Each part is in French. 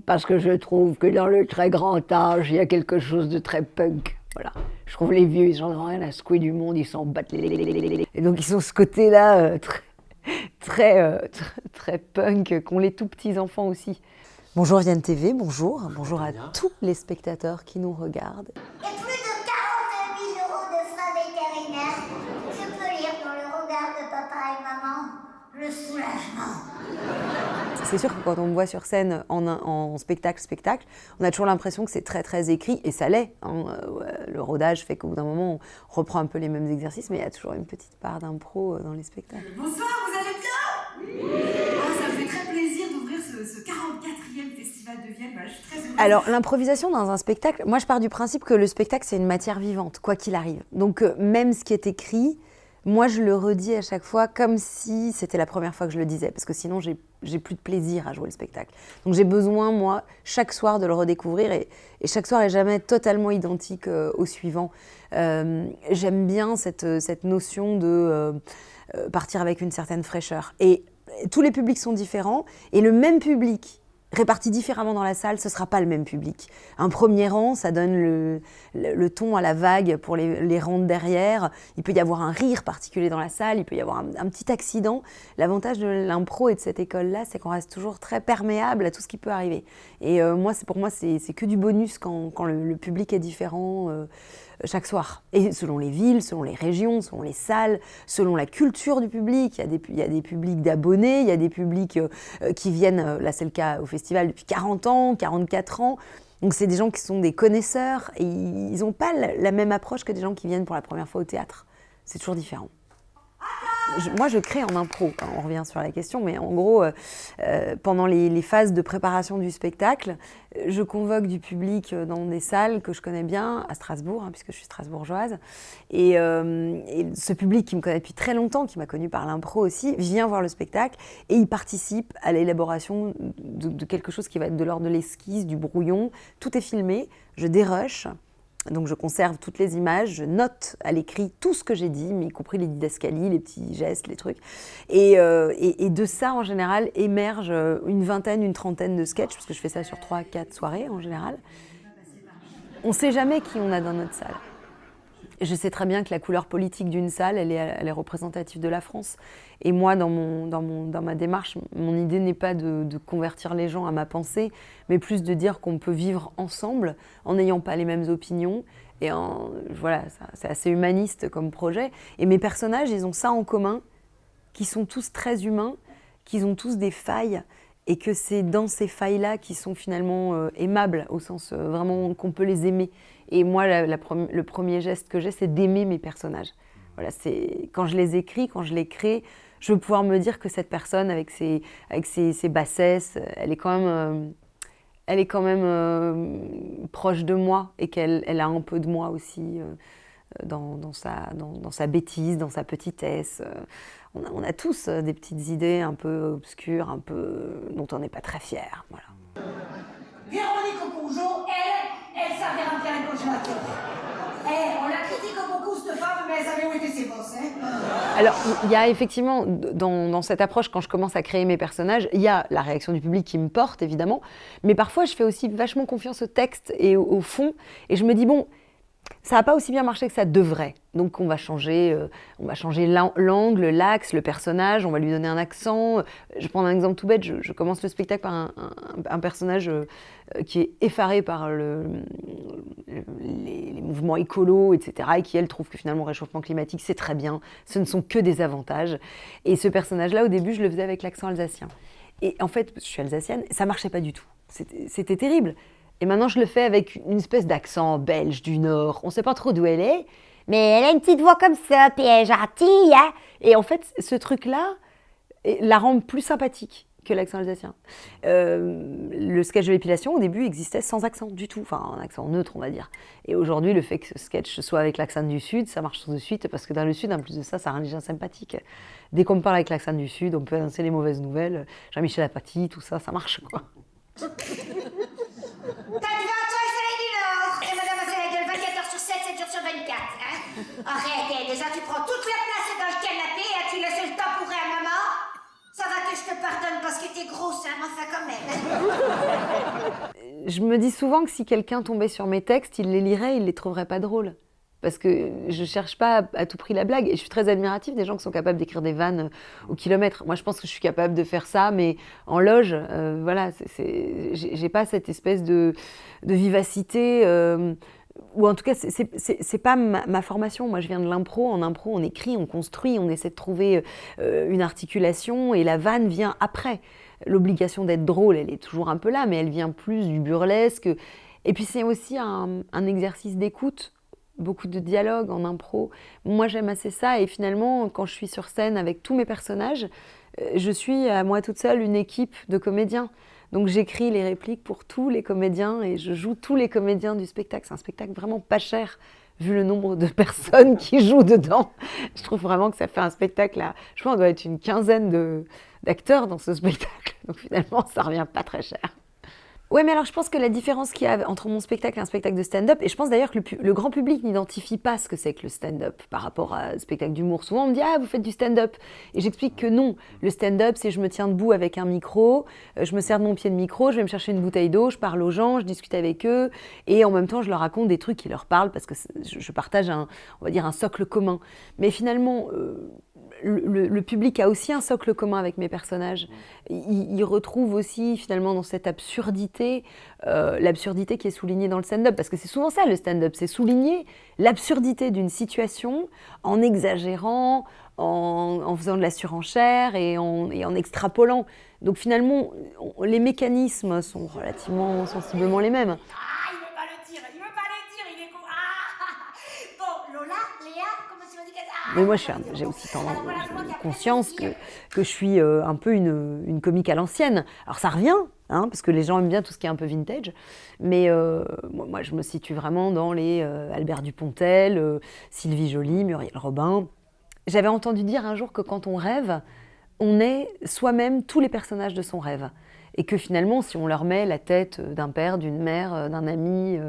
parce que je trouve que dans le très grand âge, il y a quelque chose de très punk. Voilà. Je trouve les vieux, ils n'en ont rien à secouer du monde, ils s'en battent les. Et donc ils ont ce côté-là très punk qu'ont les tout petits enfants aussi. Bonjour Vienne TV, bonjour à tous les spectateurs qui nous regardent. Et plus de 42 000 € de frais vétérinaires. Je peux lire dans le regard de papa et maman le soulagement. C'est sûr que quand on me voit sur scène en spectacle, on a toujours l'impression que c'est très écrit, et ça l'est. Le rodage fait qu'au bout d'un moment, on reprend un peu les mêmes exercices, mais il y a toujours une petite part d'impro dans les spectacles. Bonsoir, vous allez bien? Oui. Ça me fait très plaisir d'ouvrir ce 44e Festival de Vienne. Voilà, je suis très heureuse. Alors, l'improvisation dans un spectacle, moi je pars du principe que le spectacle, c'est une matière vivante, quoi qu'il arrive. Donc, même ce qui est écrit, moi, je le redis à chaque fois comme si c'était la première fois que je le disais, parce que sinon, j'ai plus de plaisir à jouer le spectacle. Donc, j'ai besoin, moi, chaque soir de le redécouvrir, et chaque soir est jamais totalement identique au suivant. J'aime bien cette notion de partir avec une certaine fraîcheur. Et tous les publics sont différents, et le même public réparti différemment dans la salle, ce ne sera pas le même public. Un premier rang, ça donne le ton à la vague pour les rangs de derrière. Il peut y avoir un rire particulier dans la salle, il peut y avoir un petit accident. L'avantage de l'impro et de cette école-là, c'est qu'on reste toujours très perméable à tout ce qui peut arriver. Et pour moi, c'est que du bonus quand le public est différent chaque soir. Et selon les villes, selon les régions, selon les salles, selon la culture du public. Il y a des publics d'abonnés, il y a des publics qui viennent, là c'est le cas au festival, depuis 40 ans, 44 ans. Donc c'est des gens qui sont des connaisseurs, et ils n'ont pas la même approche que des gens qui viennent pour la première fois au théâtre. C'est toujours différent. Moi, je crée en impro, hein, on revient sur la question, mais en gros, pendant les phases de préparation du spectacle, je convoque du public dans des salles que je connais bien, à Strasbourg, hein, puisque je suis strasbourgeoise. Et ce public qui me connaît depuis très longtemps, qui m'a connue par l'impro aussi, vient voir le spectacle et il participe à l'élaboration de quelque chose qui va être de l'ordre de l'esquisse, du brouillon. Tout est filmé, je dérush. Donc je conserve toutes les images, je note à l'écrit tout ce que j'ai dit, y compris les didascalies, les petits gestes, les trucs. Et de ça, en général, émerge une trentaine de sketchs, parce que je fais ça sur 3-4 soirées, en général. On ne sait jamais qui on a dans notre salle. Je sais très bien que la couleur politique d'une salle, elle est représentative de la France. Et moi, dans ma démarche, mon idée n'est pas de convertir les gens à ma pensée, mais plus de dire qu'on peut vivre ensemble en n'ayant pas les mêmes opinions. Et voilà, c'est assez humaniste comme projet. Et mes personnages, ils ont ça en commun, qu'ils sont tous très humains, qu'ils ont tous des failles, et que c'est dans ces failles-là qu'ils sont finalement aimables, au sens vraiment qu'on peut les aimer. Et moi, le premier geste que j'ai, c'est d'aimer mes personnages. Voilà, quand je les écris, quand je les crée, je veux pouvoir me dire que cette personne, avec ses bassesses, elle est quand même proche de moi, et qu'elle a un peu de moi aussi dans sa bêtise, dans sa petitesse. On a tous des petites idées un peu obscures, dont on n'est pas très fiers. Voilà. Véronique Courgeot, elle savait remplir un congélateur. On la critique beaucoup, cette femme, mais elle savait où étaient ses bosses. Alors, il y a effectivement, dans cette approche, quand je commence à créer mes personnages, il y a la réaction du public qui me porte, évidemment, mais parfois, je fais aussi vachement confiance au texte et au fond, et je me dis, bon, ça n'a pas aussi bien marché que ça devrait. Donc on va changer l'angle, l'axe, le personnage, on va lui donner un accent. Je prends un exemple tout bête, je commence le spectacle par un personnage qui est effaré par les mouvements écolos, etc. Et qui, elle, trouve que finalement le réchauffement climatique, c'est très bien, ce ne sont que des avantages. Et ce personnage-là, au début, je le faisais avec l'accent alsacien. Et en fait, je suis alsacienne, ça ne marchait pas du tout. C'était terrible. Et maintenant, je le fais avec une espèce d'accent belge du Nord. On ne sait pas trop d'où elle est, mais elle a une petite voix comme ça, puis elle est gentille. Hein. Et en fait, ce truc-là la rend plus sympathique que l'accent alsacien. Le sketch de l'épilation, au début, existait sans accent du tout. Enfin, un accent neutre, on va dire. Et aujourd'hui, le fait que ce sketch soit avec l'accent du Sud, ça marche tout de suite, parce que dans le Sud, en plus de ça, ça rend les gens sympathiques. Dès qu'on me parle avec l'accent du Sud, on peut annoncer les mauvaises nouvelles. Jean-Michel Apathy, tout ça, ça marche, quoi. T'as 20 ans et soleil du Nord. Et madame a fait la gueule 24 heures sur 7, 7 jours sur 24. Hein. Arrête, déjà tu prends toute la place dans le canapé et tu laisses le temps pour à maman. Ça va que je te pardonne parce que t'es grosse, hein, mais enfin quand même. je me dis souvent que si quelqu'un tombait sur mes textes, il les lirait, il les trouverait pas drôles. Parce que je cherche pas à tout prix la blague. Et je suis très admirative des gens qui sont capables d'écrire des vannes au kilomètre. Moi, je pense que je suis capable de faire ça, mais en loge, voilà, j'ai pas cette espèce de vivacité. Ou en tout cas, c'est pas ma formation. Moi, je viens de l'impro. En impro, on écrit, on construit, on essaie de trouver une articulation et la vanne vient après. L'obligation d'être drôle, elle est toujours un peu là, mais elle vient plus du burlesque. Et puis, c'est aussi un exercice d'écoute. Beaucoup de dialogue en impro. Moi, j'aime assez ça. Et finalement, quand je suis sur scène avec tous mes personnages, je suis à moi toute seule une équipe de comédiens. Donc, j'écris les répliques pour tous les comédiens et je joue tous les comédiens du spectacle. C'est un spectacle vraiment pas cher, vu le nombre de personnes qui jouent dedans. Je trouve vraiment que ça fait un spectacle là. Je pense qu'on doit être une quinzaine d'acteurs dans ce spectacle. Donc, finalement, ça revient pas très cher. Ouais, mais alors je pense que la différence qu'il y a entre mon spectacle et un spectacle de stand-up, et je pense d'ailleurs que le grand public n'identifie pas ce que c'est que le stand-up par rapport à un spectacle d'humour. Souvent on me dit « Ah, vous faites du stand-up » et j'explique que non. Le stand-up, c'est je me tiens debout avec un micro, je me sers de mon pied de micro, je vais me chercher une bouteille d'eau, je parle aux gens, je discute avec eux, et en même temps je leur raconte des trucs qui leur parlent parce que je partage on va dire un socle commun. Mais finalement... Le public a aussi un socle commun avec mes personnages. Il retrouve aussi finalement dans cette absurdité, l'absurdité qui est soulignée dans le stand-up. Parce que c'est souvent ça le stand-up, c'est souligner l'absurdité d'une situation en exagérant, en faisant de la surenchère et en extrapolant. Donc finalement, les mécanismes sont relativement sensiblement les mêmes. Ah, il veut pas le dire, il est con. Ah, bon, Lola, Léa, comment tu m'as dit qu'elle... Ah, Mais moi, j'ai aussi conscience que je suis un peu une comique à l'ancienne. Alors ça revient, hein, parce que les gens aiment bien tout ce qui est un peu vintage, mais moi, je me situe vraiment dans les Albert Dupontel, Sylvie Joly, Muriel Robin. J'avais entendu dire un jour que quand on rêve, on est soi-même tous les personnages de son rêve. Et que finalement, si on leur met la tête d'un père, d'une mère, d'un ami,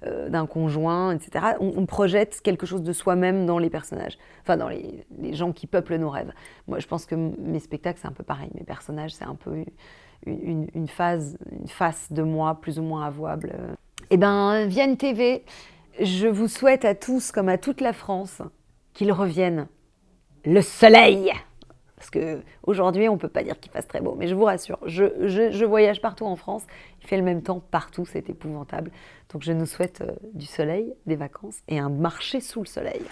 d'un conjoint, etc., on projette quelque chose de soi-même dans les personnages, enfin dans les gens qui peuplent nos rêves. Moi, je pense que mes spectacles, c'est un peu pareil. Mes personnages, c'est un peu une face de moi plus ou moins avouable. Eh bien, Vienne TV, je vous souhaite à tous, comme à toute la France, qu'il revienne le soleil. Parce qu'aujourd'hui, on ne peut pas dire qu'il fasse très beau. Mais je vous rassure, je voyage partout en France. Il fait le même temps partout, c'est épouvantable. Donc je nous souhaite du soleil, des vacances et un marché sous le soleil.